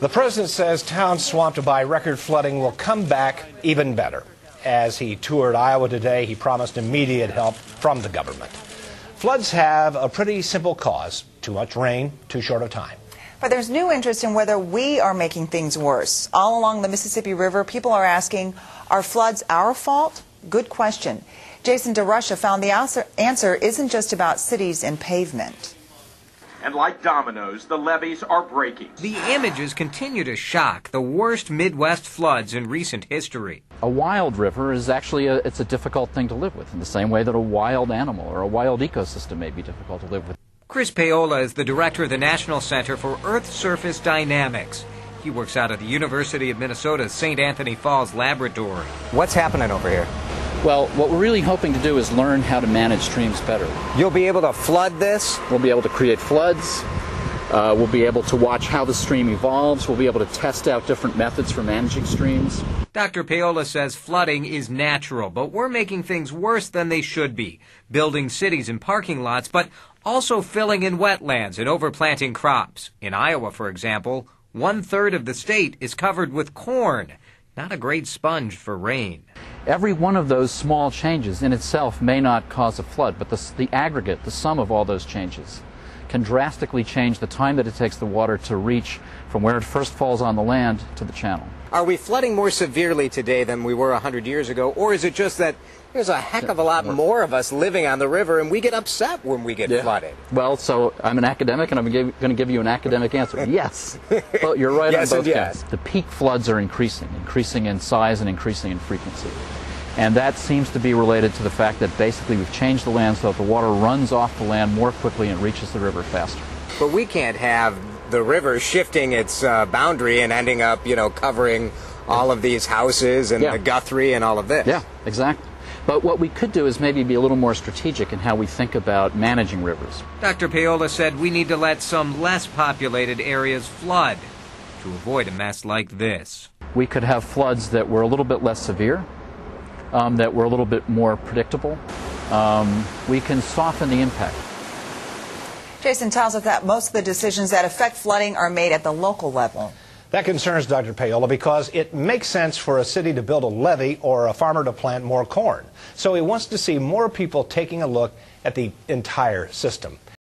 The president says towns swamped by record flooding will come back even better. As he toured Iowa today, he promised immediate help from the government. Floods have a pretty simple cause: too much rain, too short of time. But there's new interest in whether we are making things worse. All along the Mississippi River, people are asking, are floods our fault? Good question. Jason DeRusha found the answer isn't just about cities and pavement. And like dominoes, the levees are breaking. The images continue to shock: the worst Midwest floods in recent history. A wild river is actually it's a difficult thing to live with, in the same way that a wild animal or a wild ecosystem may be difficult to live with. Chris Paola is the director of the National Center for Earth Surface Dynamics. He works out of the University of Minnesota's St. Anthony Falls Laboratory. What's happening over here? Well, what we're really hoping to do is learn how to manage streams better. You'll be able to flood this? We'll be able to create floods. We'll be able to watch how the stream evolves. We'll be able to test out different methods for managing streams. Dr. Paola says flooding is natural, but we're making things worse than they should be, building cities and parking lots, but also filling in wetlands and overplanting crops. In Iowa, for example, 1/3 of the state is covered with corn. Not a great sponge for rain. Every one of those small changes in itself may not cause a flood, but the aggregate, the sum of all those changes, can drastically change the time that it takes the water to reach from where it first falls on the land to the channel. Are we flooding more severely today than we were 100 years ago, or is it just that there's a heck of a lot more of us living on the river and we get upset when we get flooded? Well, so I'm an academic and I'm going to give you an academic answer. Yes. Well, you're right Yes on both and yes. counts. The peak floods are increasing in size and increasing in frequency. And that seems to be related to the fact that basically we've changed the land so that the water runs off the land more quickly and reaches the river faster. But we can't have the river shifting its boundary and ending up, covering all of these houses and the Guthrie and all of this. Yeah, exactly. But what we could do is maybe be a little more strategic in how we think about managing rivers. Dr. Paola said we need to let some less populated areas flood to avoid a mess like this. We could have floods that were a little bit less severe, that were a little bit more predictable. We can soften the impact. Jason tells us that most of the decisions that affect flooding are made at the local level. That concerns Dr. Paola because it makes sense for a city to build a levee or a farmer to plant more corn. So he wants to see more people taking a look at the entire system.